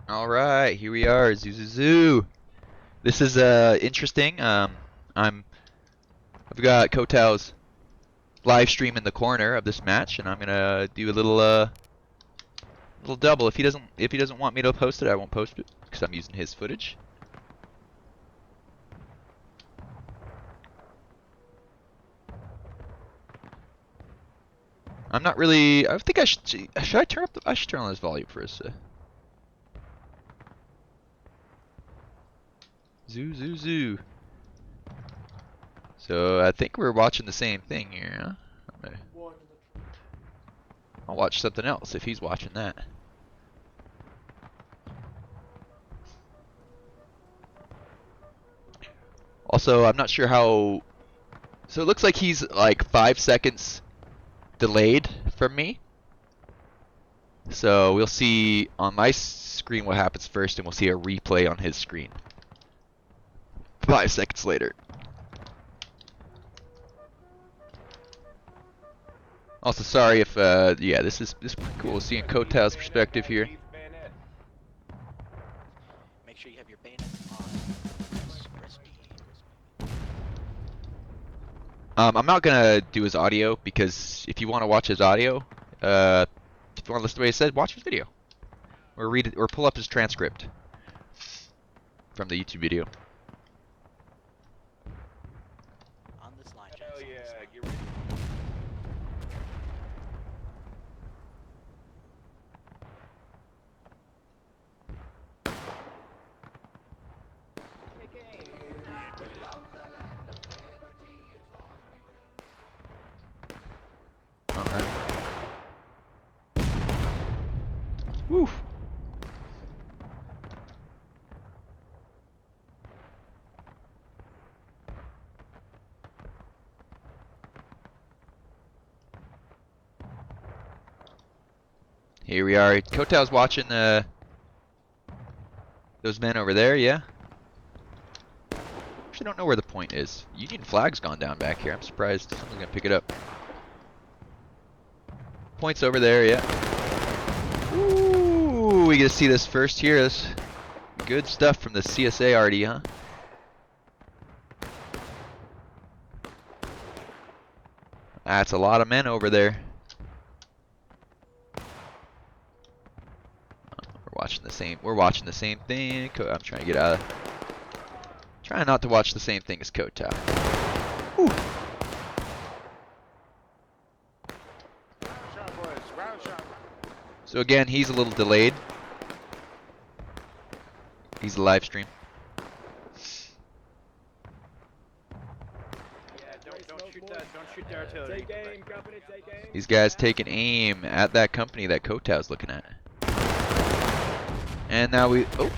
All right, here we are, zoo zoo zoo. This is interesting. I've got Kotao's live stream in the corner of this match, and I'm gonna do a little double. If he doesn't want me to post it, I won't post it because I'm using his footage. I'm not really. I think I should. Should I turn up? I should turn on this volume for us. Zoo zoo zoo. So I think we're watching the same thing here. Huh? I'll watch something else if he's watching that. Also, I'm not sure how. So it looks like he's like 5 seconds delayed from me. So we'll see on my screen what happens first, and we'll see a replay on his screen 5 seconds later. Also, sorry if yeah, this is pretty cool seeing Kotao's perspective here. Make sure you have your bayonet on. I'm not gonna do his audio because if you want to watch his audio, if you want to listen to what he said, watch his video, or read it, or pull up his transcript from the YouTube video. On this line, Hell Jackson, yeah, this line. get ready. Alright. Woo. Here we are. Kotao's watching those men over there, yeah? Actually don't know where the point is. Union flag's gone down back here. I'm surprised someone's gonna pick it up. Point's over there, yeah. Ooh, we get to see this first here. This good stuff from the CSA already, huh? That's a lot of men over there. We're watching the same thing. I'm trying to get out of. Trying not to watch the same thing as Kotao. Ooh. So again, he's a little delayed. He's a live stream. Don't shoot the artillery. Take aim, company, take aim. These guys taking aim at that company that Kotao's looking at. And now we. Oh.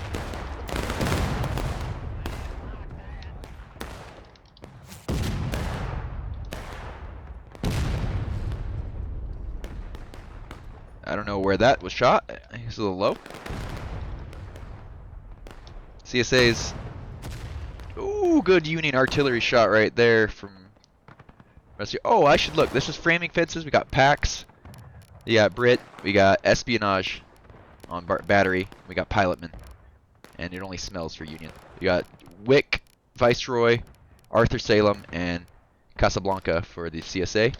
I don't know where that was shot. I think it's a little low. CSA's. Ooh, good Union artillery shot right there from. Oh, I should look. This is framing fences. We got packs. We got Brit. We got espionage on battery. We got pilotman. And it only smells for Union. We got Wick, Viceroy, Arthur Salem, and Casablanca for the CSA.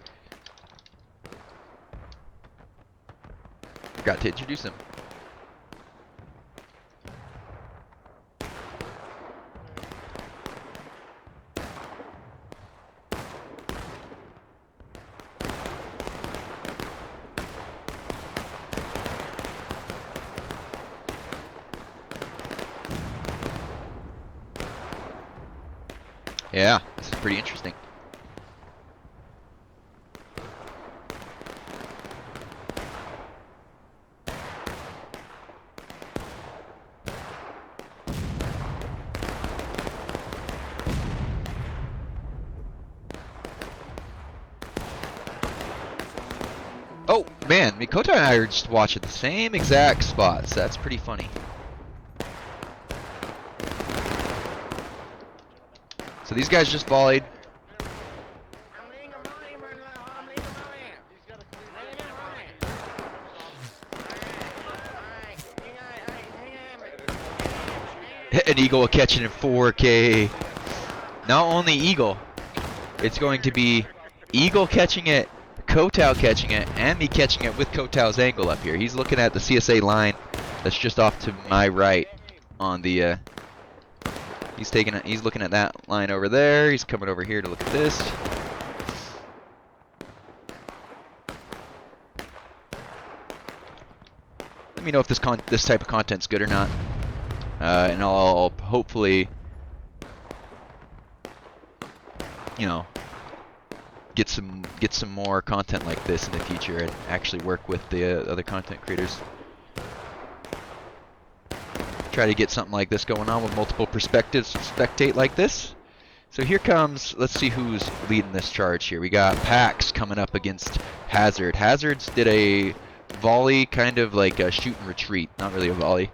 Forgot to introduce him. Yeah, this is pretty interesting. Oh man, Mikota and I are just watching the same exact spots. That's pretty funny. So these guys just volleyed. An Eagle will catch it in 4K. Not only Eagle, it's going to be Eagle catching it, Kotal catching it, and me catching it with Kotal's angle up here. He's looking at the CSA line that's just off to my right on the he's looking at that line over there. He's coming over here to look at this. Let me know if this type of content's good or not. And I'll hopefully, you know, get some more content like this in the future and actually work with the other content creators. Try to get something like this going on with multiple perspectives, spectate like this. So here comes, let's see who's leading this charge here. We got Pax coming up against Hazard. Hazard's did a volley, kind of like a shoot and retreat, not really a volley.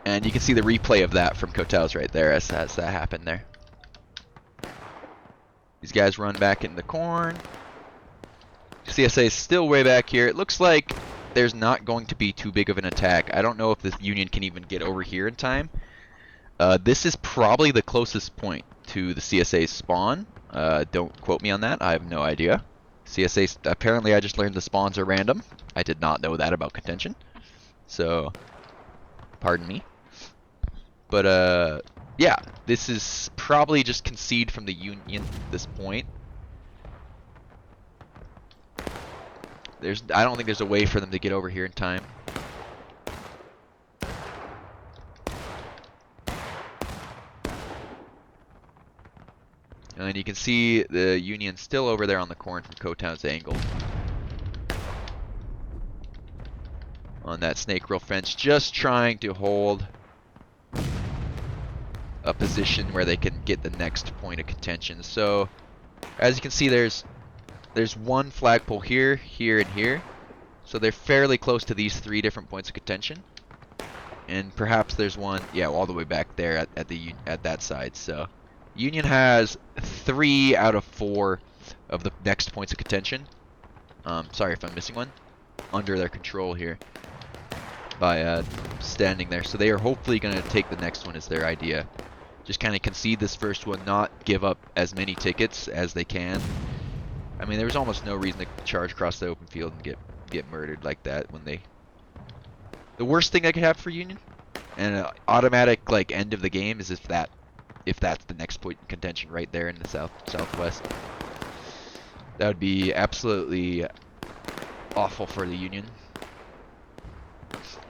And you can see the replay of that from Kotal's right there as that happened there. These guys run back in the corn. CSA is still way back here. It looks like there's not going to be too big of an attack. I don't know if the Union can even get over here in time. This is probably the closest point to the CSA's spawn. Don't quote me on that. I have no idea. CSA, apparently I just learned the spawns are random. I did not know that about contention. So, pardon me. But, yeah, this is probably just concede from the Union at this point. I don't think there's a way for them to get over here in time. And you can see the Union still over there on the corn from Kotal's angle. On that snake rail fence, just trying to hold a position where they can get the next point of contention. So, as you can see, there's one flagpole here, here, and here. So they're fairly close to these 3 different points of contention. And perhaps there's one, yeah, all the way back there at that side. So Union has 3 out of 4 of the next points of contention. Sorry if I'm missing one. Under their control here by standing there. So they are hopefully going to take the next one as their idea. Just kind of concede this first one, not give up as many tickets as they can. I mean, there was almost no reason to charge across the open field and get murdered like that when they... The worst thing I could have for Union, and an automatic like end of the game, is if that's the next point in contention right there in the southwest. That would be absolutely awful for the Union.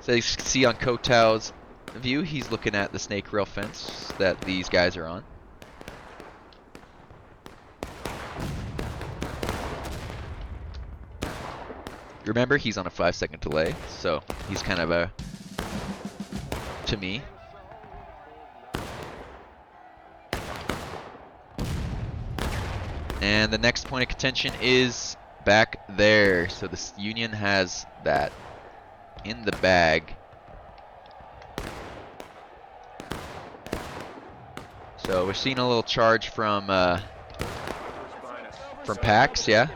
So you can see on Kotal's view, he's looking at the snake rail fence that these guys are on. Remember, he's on a 5-second delay, so he's kind of a, to me. And the next point of contention is back there. So this Union has that in the bag. So we're seeing a little charge from Pax, yeah.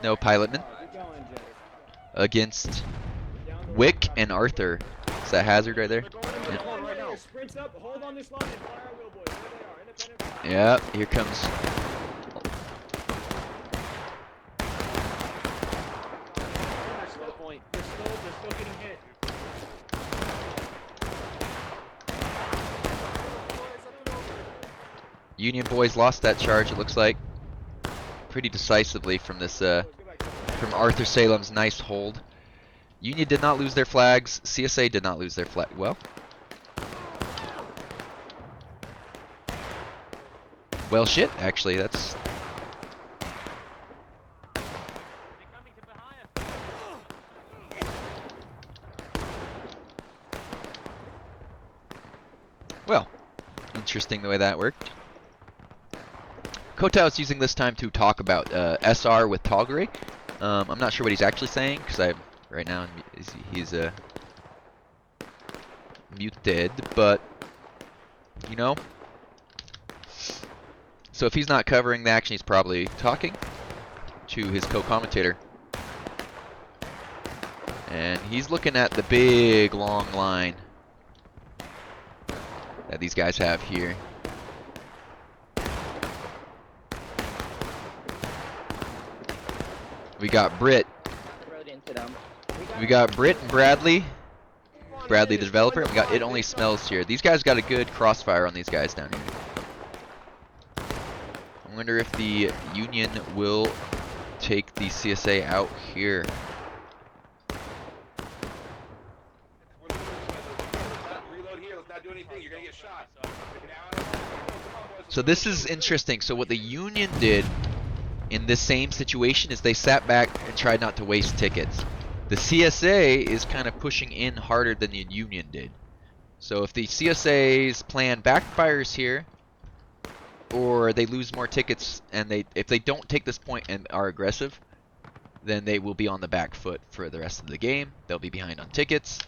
No pilotman. Against Wick and Arthur. Is that Hazard right there? Yeah, here comes. Union boys lost that charge, it looks like, pretty decisively from this from Arthur Salem's nice hold. Union did not lose their flags. CSA did not lose their flag. Well, shit. Actually, that's. Well, interesting the way that worked. Kotal is using this time to talk about SR with Toggery. I'm not sure what he's actually saying because right now he's muted, but you know. So if he's not covering the action, he's probably talking to his co-commentator. And he's looking at the big long line that these guys have here. We got Britt. We got Britt and Bradley. Bradley the developer. We got It Only Smells here. These guys got a good crossfire on these guys down here. I wonder if the Union will take the CSA out here. So this is interesting. So what the Union did in this same situation is they sat back and tried not to waste tickets. The CSA is kind of pushing in harder than the Union did. So if the CSA's plan backfires here, or they lose more tickets, and if they don't take this point and are aggressive, then they will be on the back foot for the rest of the game. They'll be behind on tickets.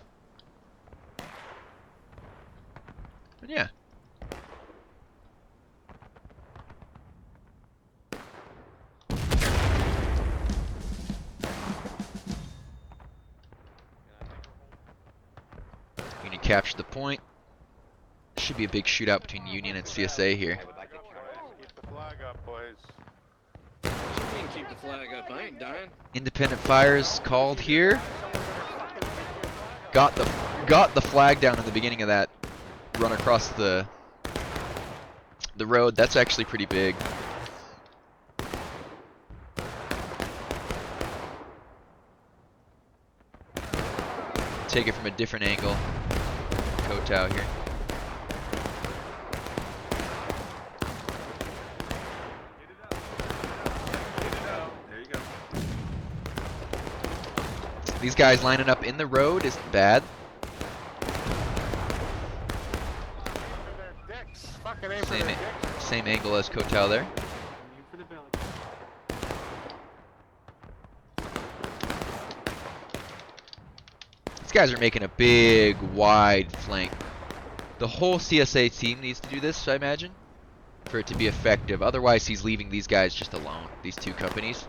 And yeah. Union captured the point. Should be a big shootout between Union and CSA here. Keep the flag up, boys. Keep the flag up. I ain't dying. Independent fires called here. Got the flag down in the beginning of that run across the road. That's actually pretty big. Take it from a different angle. Kotao here. There you go. These guys lining up in the road isn't bad. Same angle as Kotao there. These guys are making a big, wide flank. The whole CSA team needs to do this, I imagine, for it to be effective. Otherwise, he's leaving these guys just alone, these two companies.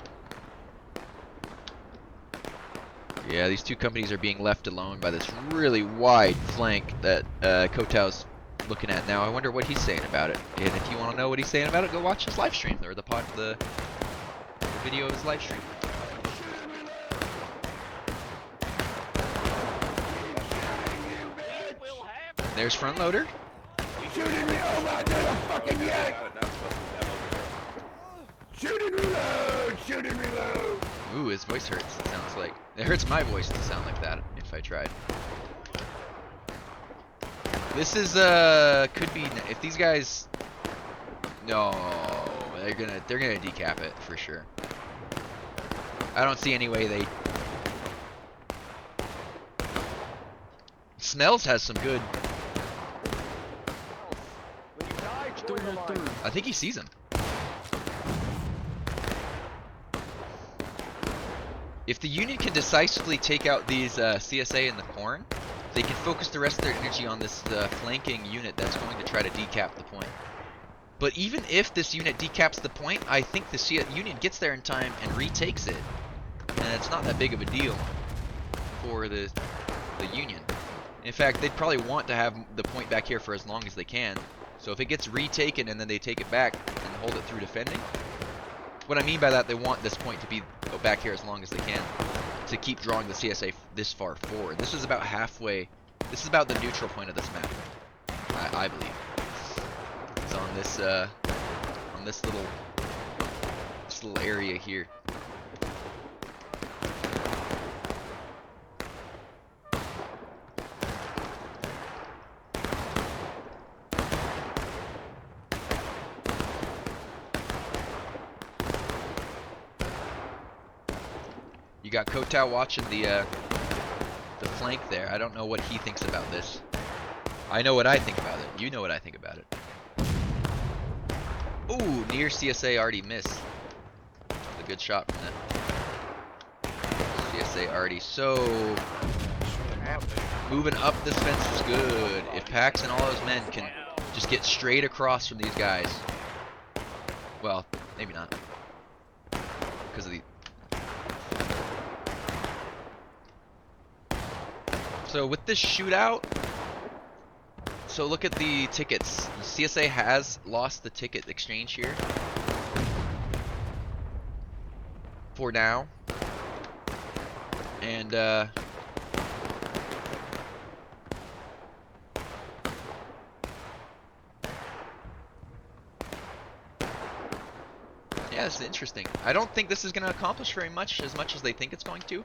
Yeah, these two companies are being left alone by this really wide flank that Kotao's looking at now. I wonder what he's saying about it. And if you want to know what he's saying about it, go watch his live stream, or the video of his live stream. There's front loader. Shooting me! Oh my god, I'm fucking yank! Shoot and reload! Shoot and reload! Ooh, his voice hurts, it sounds like. It hurts my voice to sound like that if I tried. This is, could be, if these guys, no, they're gonna decap it for sure. I don't see any way they, Smells has some good, I think he sees him. If the Union can decisively take out these CSA in the corn, they can focus the rest of their energy on this flanking unit that's going to try to decap the point. But even if this unit decaps the point, I think the Union gets there in time and retakes it. And it's not that big of a deal for the Union. In fact, they'd probably want to have the point back here for as long as they can. So if it gets retaken and then they take it back and hold it through defending, what I mean by that, they want this point to be back here as long as they can to keep drawing the CSA this far forward. This is about halfway. This is about the neutral point of this map, I believe. It's on this little area here. You got Kotao watching the flank there. I don't know what he thinks about this. I know what I think about it. You know what I think about it. Ooh, near CSA already missed. A good shot from that. CSA already so moving up this fence is good. If Pax and all those men can just get straight across from these guys. Well, maybe not. Because of the So with this shootout, so look at the tickets. The CSA has lost the ticket exchange here. For now. And yeah, this is interesting. I don't think this is going to accomplish very much as they think it's going to.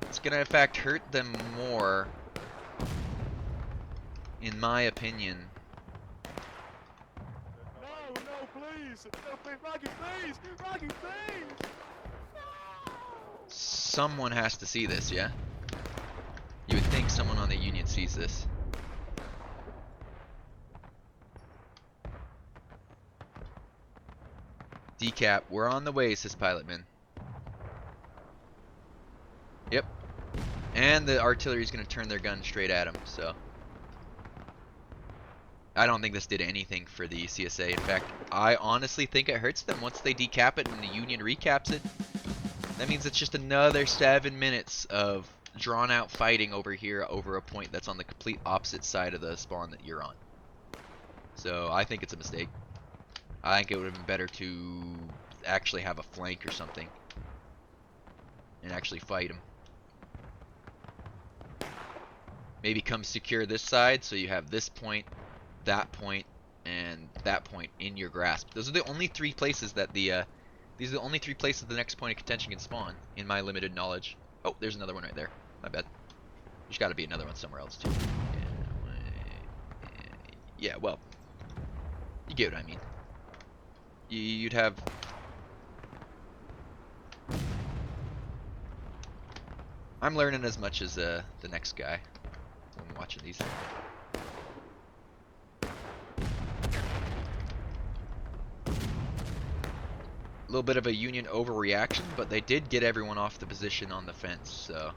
It's going to in fact hurt them more, in my opinion. No, please! No, please, Rocky, please! Rocky, please! Someone has to see this, yeah? You would think someone on the Union sees this. Decap, we're on the way, says Pilotman. Yep. And the artillery's gonna turn their gun straight at him, so. I don't think this did anything for the CSA. In fact, I honestly think it hurts them once they decap it and the Union recaps it. That means it's just another 7 minutes of drawn out fighting over here over a point that's on the complete opposite side of the spawn that you're on. So I think it's a mistake. I think it would have been better to actually have a flank or something and actually fight him. Maybe come secure this side so you have this point, and that point in your grasp. Those are the only three places that these are the only three places the next point of contention can spawn, in my limited knowledge. Oh, there's another one right there. My bad. There's got to be another one somewhere else too. Yeah, well, you get what I mean. You'd have. I'm learning as much as the next guy when watching these. A little bit of a Union overreaction, but they did get everyone off the position on the fence, so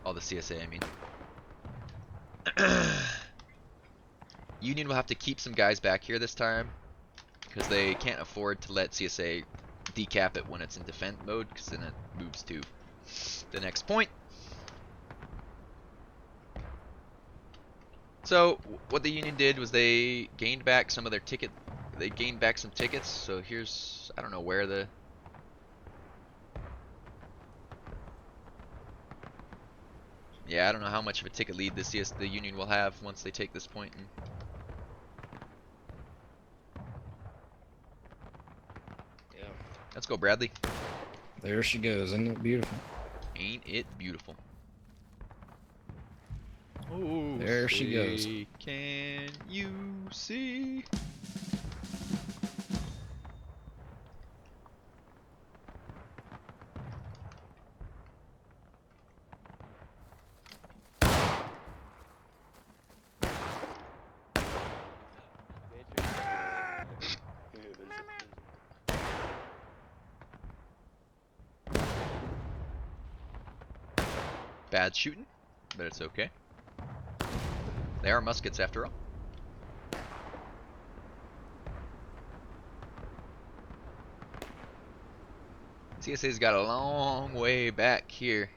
all the CSA, I mean. Union will have to keep some guys back here this time because they can't afford to let CSA decap it when it's in defend mode, because then it moves to the next point. So what the Union did was they gained back some of their ticket. They gained back some tickets. So here's, I don't know where the. Yeah, I don't know how much of a ticket lead the Union will have once they take this point. And Yeah. let's go, Bradley. There she goes. Isn't it beautiful? Ain't it beautiful? Oh, There she goes. Can you see? Bad shooting, but it's okay. They are muskets after all. CSA's got a long way back here.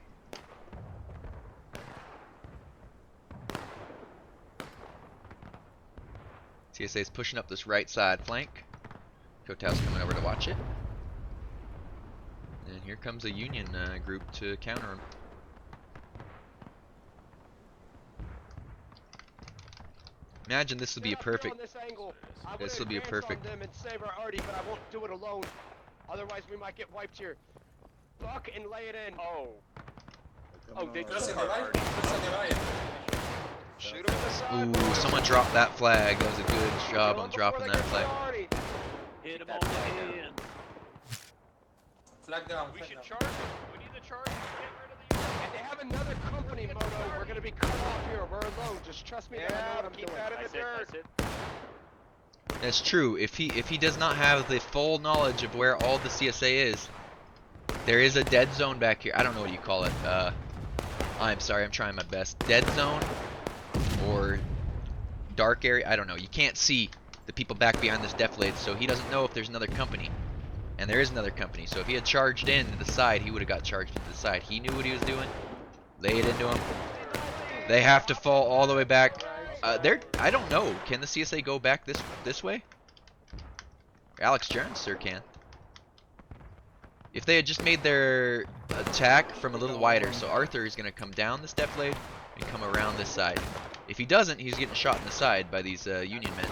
CSA's pushing up this right side flank. Kotau's coming over to watch it. And here comes a Union group to counter him. Imagine this would be a perfect. This will be a perfect. Them and save our arty, but I won't do it alone. Otherwise, we might get wiped here. Fuck and lay it in. Oh. Oh, they That's just a hard. shoot him in the side. Ooh, someone dropped that flag. That was a good job on dropping that flag. Hit him on the head. Flag down. We should charge them. We need to charge them to get rid of the Union. And they have another company, Moto. We're gonna be cut off here. We're alone. Just trust me. That I know what I'm keep doing. that in the dirt. That's true. If he does not have the full knowledge of where all the CSA is, there is a dead zone back here. I don't know what you call it. I'm sorry. I'm trying my best. Dead zone or dark area. I don't know. You can't see the people back behind this defilade, so he doesn't know if there's another company. And there is another company. So if he had charged in to the side, he would have got charged into the side. He knew what he was doing. Lay it into him. They have to fall all the way back. I don't know. Can the CSA go back this way? Alex Jones sir can. If they had just made their attack from a little wider, so Arthur is going to come down the step blade and come around this side. If he doesn't, he's getting shot in the side by these Union men.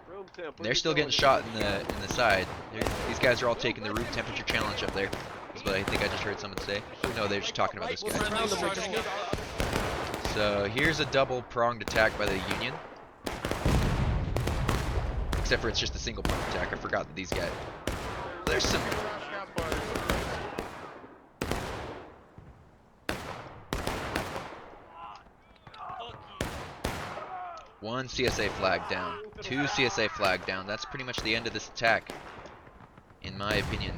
Room temp, where They're you still going? getting shot in the side. These guys are all taking the room temperature challenge up there. That's what I think I just heard someone say. No, they're just talking about this guy. Friendly's charging up. So here's a double pronged attack by the Union. Except for it's just a single pronged attack. I forgot that these guys. There's some. One CSA flag down. Two CSA flag down. That's pretty much the end of this attack, in my opinion.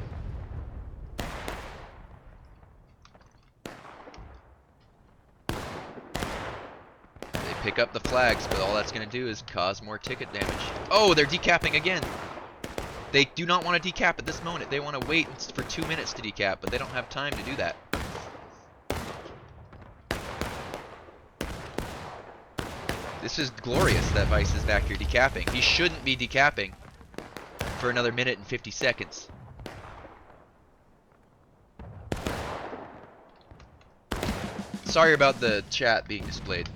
They pick up the flags, but all that's going to do is cause more ticket damage. Oh, they're decapping again. They do not want to decap at this moment. They want to wait for 2 minutes to decap, but they don't have time to do that. This is glorious that Vice is back here decapping. He shouldn't be decapping for another minute and 50 seconds. Sorry about the chat being displayed.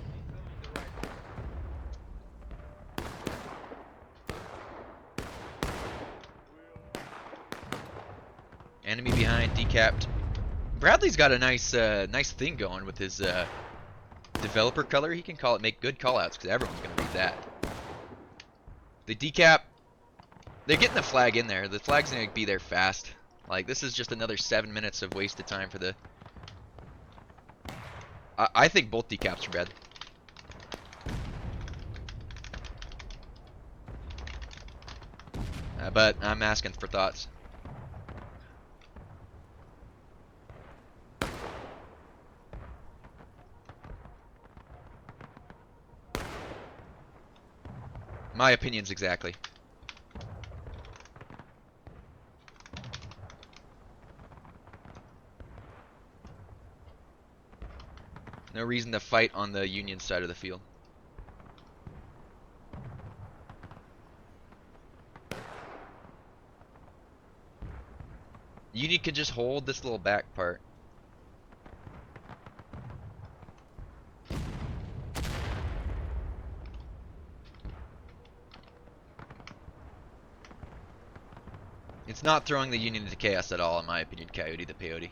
Enemy behind, decapped. Bradley's got a nice thing going with his developer color. He can make good callouts because everyone's gonna read that. The decap. They're getting the flag in there. The flag's gonna be there fast. Like, this is just another 7 minutes of wasted time for the. I think both decaps are bad. But I'm asking for thoughts. My opinions exactly. No reason to fight on the Union side of the field. Union can just hold this little back part. It's not throwing the Union into chaos at all, in my opinion, Coyote the Peyote.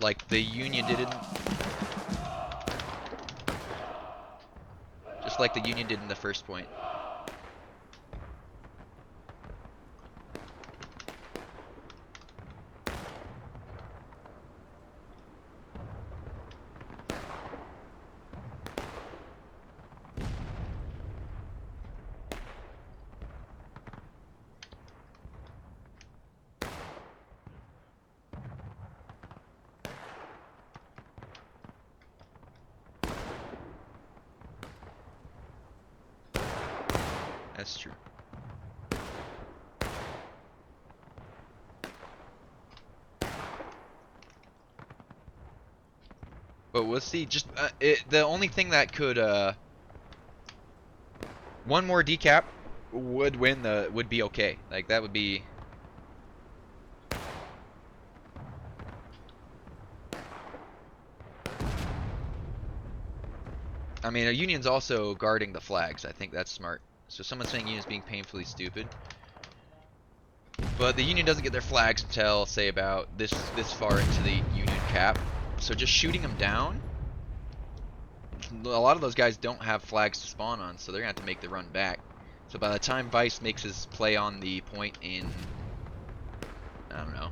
Like the Union did just like the Union did in the first point. That's true. But we'll see. Just the only thing that could one more decap would be okay. Like that would be. I mean, a Union's also guarding the flags. I think that's smart. So someone's saying Union's being painfully stupid. But the Union doesn't get their flags until, say, about this far into the Union cap. So just shooting them down, a lot of those guys don't have flags to spawn on, so they're going to have to make the run back. So by the time Vice makes his play on the point in, I don't know,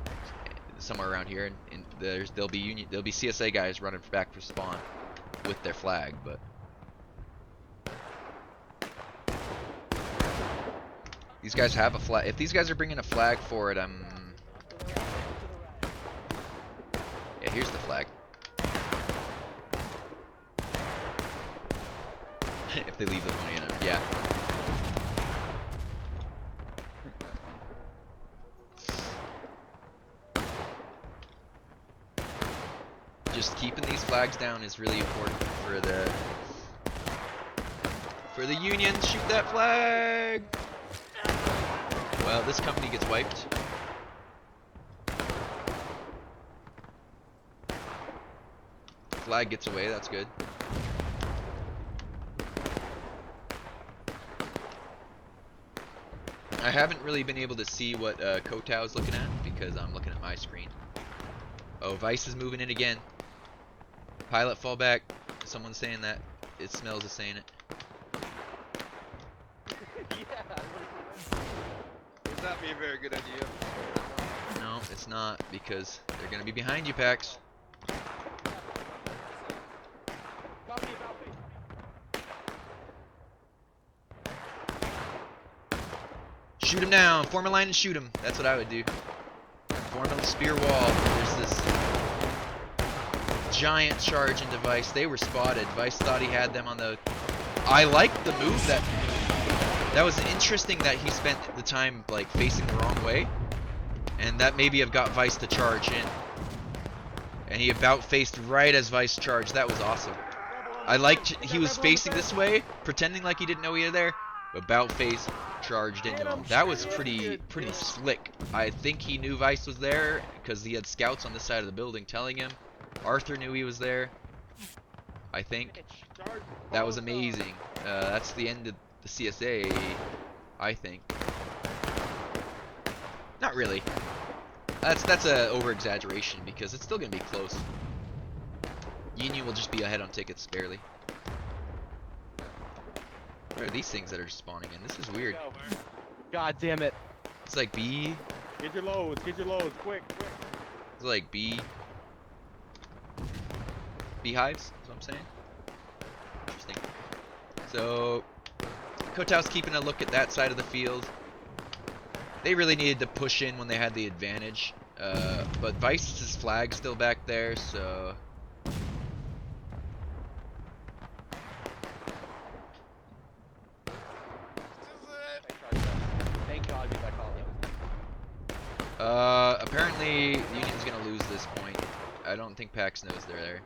somewhere around here, and there'll be CSA guys running back for spawn with their flag, but. These guys have a flag. If these guys are bringing a flag for it, yeah, here's the flag. If they leave the money in it, yeah. Just keeping these flags down is really important for the Union. Shoot that flag! Well, this company gets wiped. Flag gets away, that's good. I haven't really been able to see what Kotow is looking at because I'm looking at my screen. Oh, Vice is moving in again. Pilot fall back. Someone's saying that. It smells of saying it. Would not be a very good idea. No, it's not because they're gonna be behind you, Pax. Copy about me. Shoot him down. Form a line and shoot him. That's what I would do. Form a spear wall. There's this giant charge into Vice. They were spotted. Vice thought he had them on the... I liked the move. That was interesting that he spent the time like facing the wrong way. And that maybe have got Vice to charge in. And he about faced right as Vice charged. That was awesome. I liked he was facing this way, pretending like he didn't know he was there. About face charged into him. That was pretty slick. I think he knew Vice was there because he had scouts on this side of the building telling him. Arthur knew he was there. I think. That was amazing. That's the end of the CSA, I think. Not really. That's a over exaggeration because it's still gonna be close. Union will just be ahead on tickets barely. What are these things that are spawning in? This is weird. God damn it. It's like B. Get your loads, quick. It's like B. Beehives, is what I'm saying. Interesting. So, Kotow's keeping a look at that side of the field. They really needed to push in when they had the advantage. But Vice's flag's still back there, so... Thank God we got called. Apparently Union's gonna lose this point. I don't think Pax knows they're there.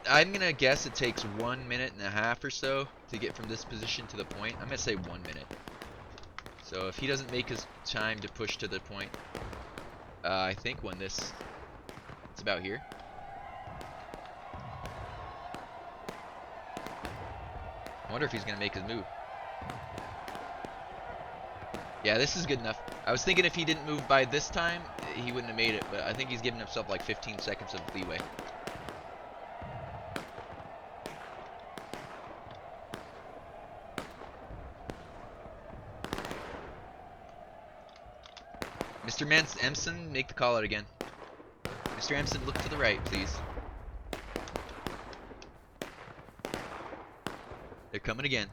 I'm gonna guess it takes 1.5 minutes or so to get from this position to the point. I'm gonna say 1 minute. So if he doesn't make his time to push to the point, I think when it's about here. I wonder if he's gonna make his move. Yeah, this is good enough. I was thinking if he didn't move by this time, he wouldn't have made it, but I think he's giving himself like 15 seconds of leeway. Mr. Emson, make the call out again. Mr. Emson, look to the right, please. They're coming again.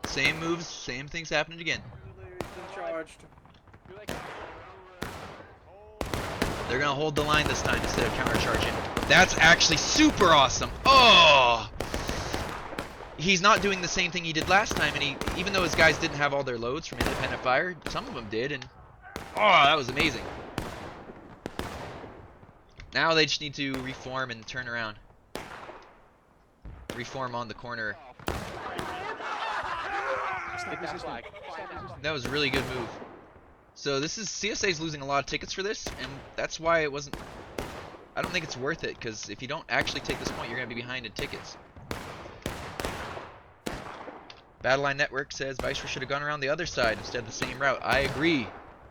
Same moves, same things happening again. Charged. They're gonna hold the line this time instead of countercharging. That's actually super awesome. Oh! He's not doing the same thing he did last time, and even though his guys didn't have all their loads from independent fire, some of them did, and oh, that was amazing. Now they just need to reform and turn around. Reform on the corner. That was a really good move. So this is CSA's losing a lot of tickets for this, and that's why it wasn't. I don't think it's worth it because if you don't actually take this point, you're gonna be behind in tickets. Battleline Network says Viceroy should have gone around the other side instead of the same route. I agree.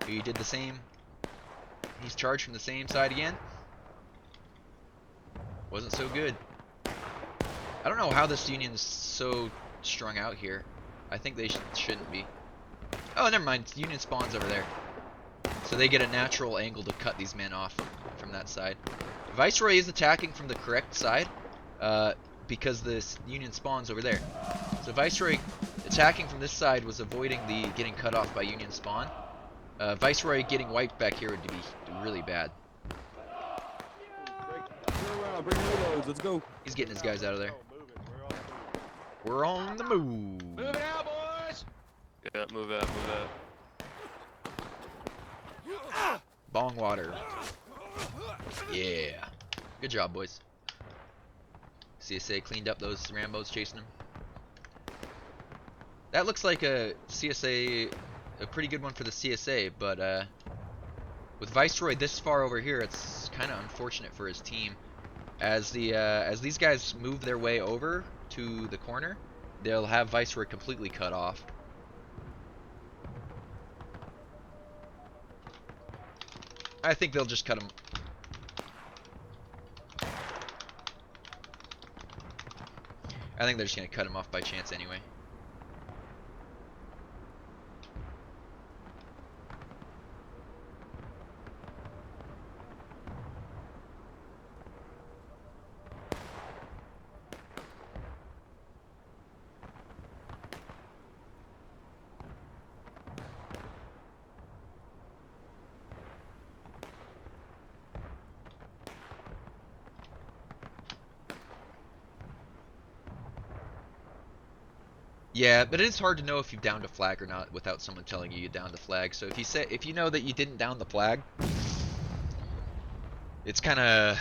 He did the same. He's charged from the same side again. Wasn't so good. I don't know how this Union's so strung out here. I think they shouldn't be. Oh, never mind. Union spawns over there. So they get a natural angle to cut these men off from that side. Viceroy is attacking from the correct side. because the Union spawns over there. So Viceroy attacking from this side was avoiding the getting cut off by Union spawn. Viceroy getting wiped back here would be really bad. Turn around, bring the reloads. Let's go. He's getting his guys out of there. We're on the move. We're on the move. Move it out, boys. Yeah, move out, move out. Bong water. Yeah. Good job, boys. CSA cleaned up those Rambos chasing him. That looks like a CSA, a pretty good one for the CSA, but with Viceroy this far over here, it's kind of unfortunate for his team. As these guys move their way over to the corner, they'll have Viceroy completely cut off. I think they'll just cut him. I think they're just gonna cut him off by chance anyway. Yeah, but it is hard to know if you've downed a flag or not without someone telling you downed the flag. So if you know that you didn't down the flag, it's kind of,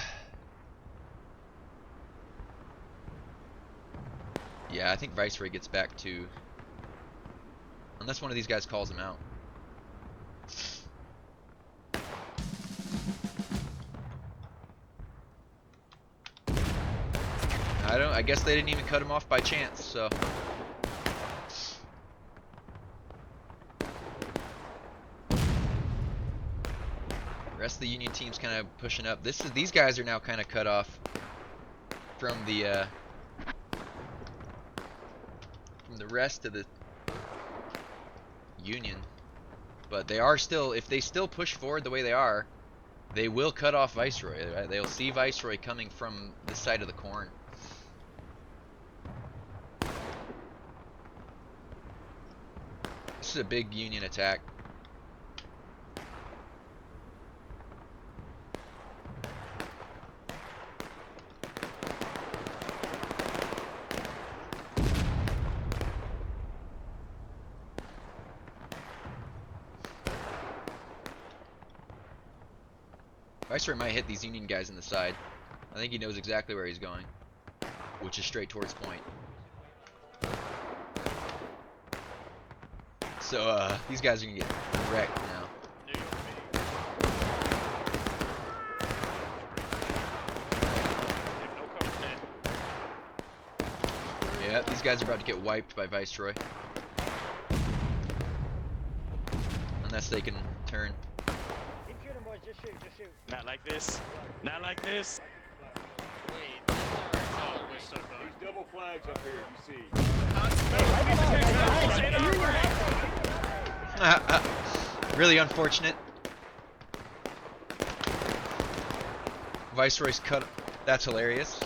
yeah, I think Viceroy gets back to, unless one of these guys calls him out. I guess they didn't even cut him off by chance, so. The rest of the Union team's kind of pushing up. These guys are now kind of cut off from the rest of the Union, but they are still, if they still push forward the way they are, they will cut off Viceroy. Right? They'll see Viceroy coming from this side of the corn. This is a big Union attack. Viceroy might hit these Union guys in the side. I think he knows exactly where he's going, which is straight towards point. So these guys are gonna get wrecked now. Yeah, these guys are about to get wiped by Viceroy. Unless they can turn. Keep shooting, boys. Just shoot, just shoot. Not like this. Not like this. These double flags up here, you see. Really unfortunate. Viceroy's cut. That's hilarious.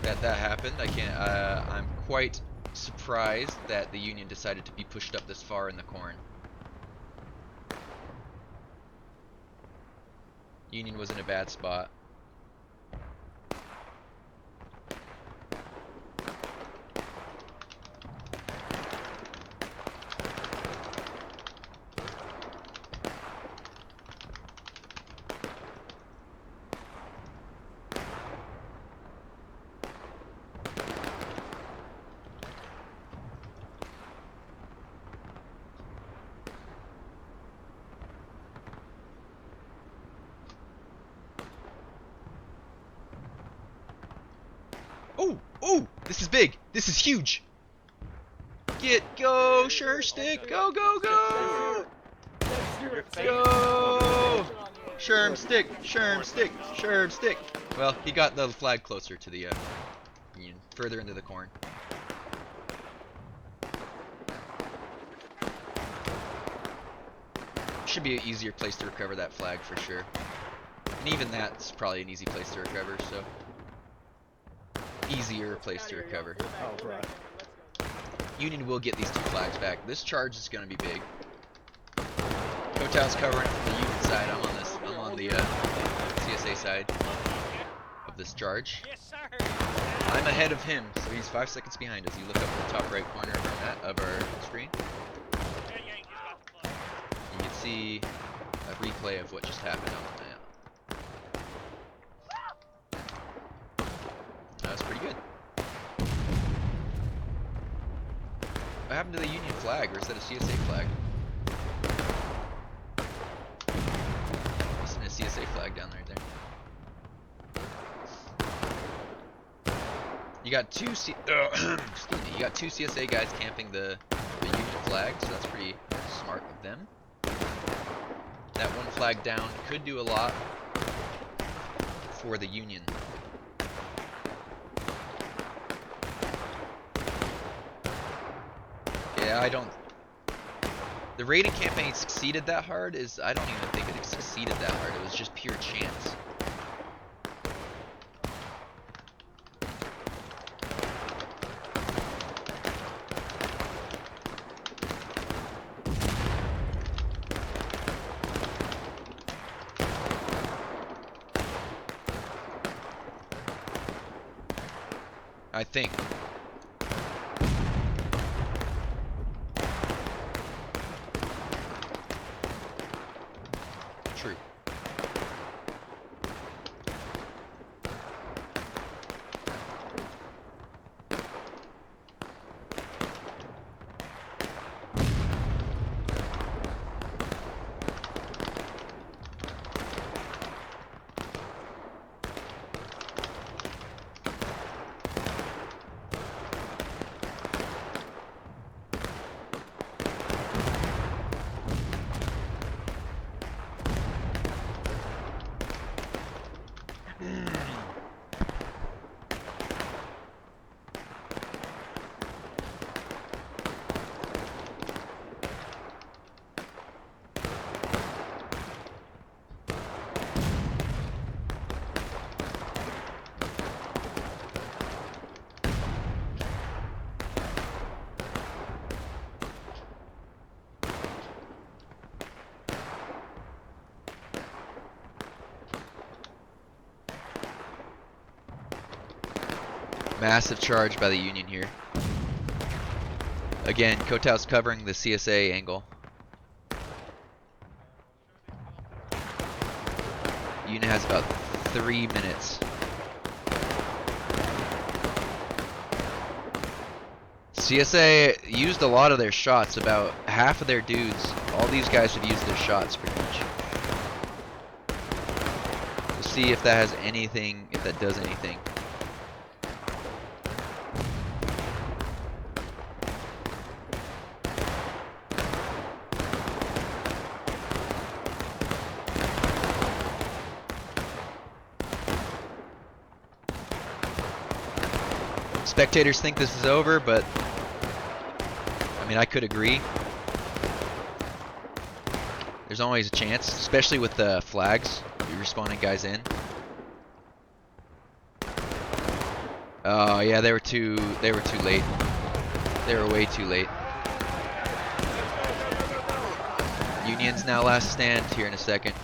That happened. I can't. I'm quite surprised that the Union decided to be pushed up this far in the corn. Union was in a bad spot. Oh, this is big. This is huge. Go, sure stick. Go, go, go. Go. Sherm stick, Sherm stick, Sherm stick. Well, he got the flag closer to the Union, further into the corn. Should be an easier place to recover that flag for sure. And even that's probably an easy place to recover, so. Easier place to recover. Oh, right. Union will get these 2 flags back. This charge is going to be big. Kotau's covering it from the Union side. I'm on the CSA side of this charge. I'm ahead of him, so he's 5 seconds behind us. You look up in the top right corner of our screen. You can see a replay of what just happened on the map. That was pretty good. What happened to the Union flag, or is that a CSA flag? Must have been a CSA flag down right there. You got 2 excuse me, you got 2 CSA guys camping the Union flag, so that's pretty smart of them. That 1 flag down could do a lot for the Union. Yeah, I don't. The raiding campaign succeeded that hard I don't even think it succeeded that hard. It was just pure chance. I think. True. Massive charge by the Union here. Again, Kotau's covering the CSA angle. Union has about 3 minutes. CSA used a lot of their shots, about half of their dudes. All these guys have used their shots pretty much. We'll see if that has anything, if that does anything. Spectators think this is over, but I mean, I could agree. There's always a chance, especially with the flags. You're respawning guys in. Oh yeah, they were too late. They were way too late. Union's now last stand here in a second.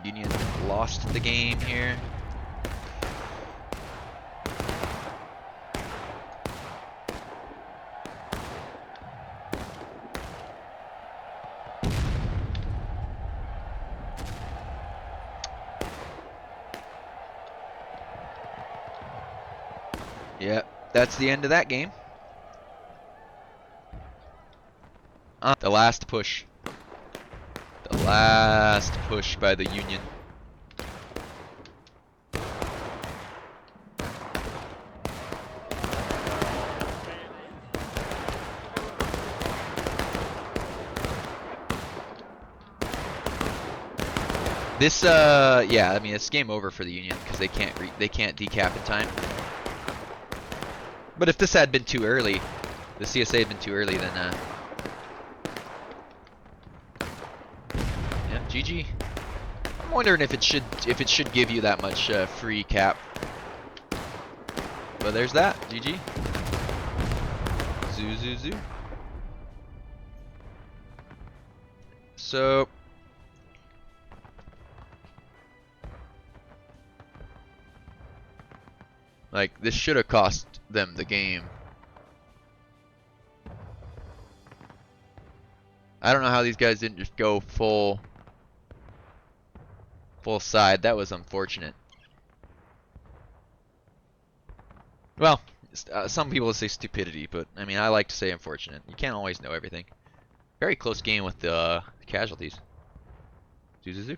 Union lost the game here. Yep, that's the end of that game. The last push. The last push by the Union. This, yeah, I mean, it's game over for the Union because they can't decap in time. But if this had been too early, the CSA had been too early, then yeah, GG. wondering if it should give you that much free cap. But there's that. GG. Zoo zoo zoo. So like this should have cost them the game. I don't know how these guys didn't just go full side. That was unfortunate. Well, some people say stupidity, but I mean I like to say unfortunate. You can't always know everything. Very close game with the casualties. Zoo zoo zoo.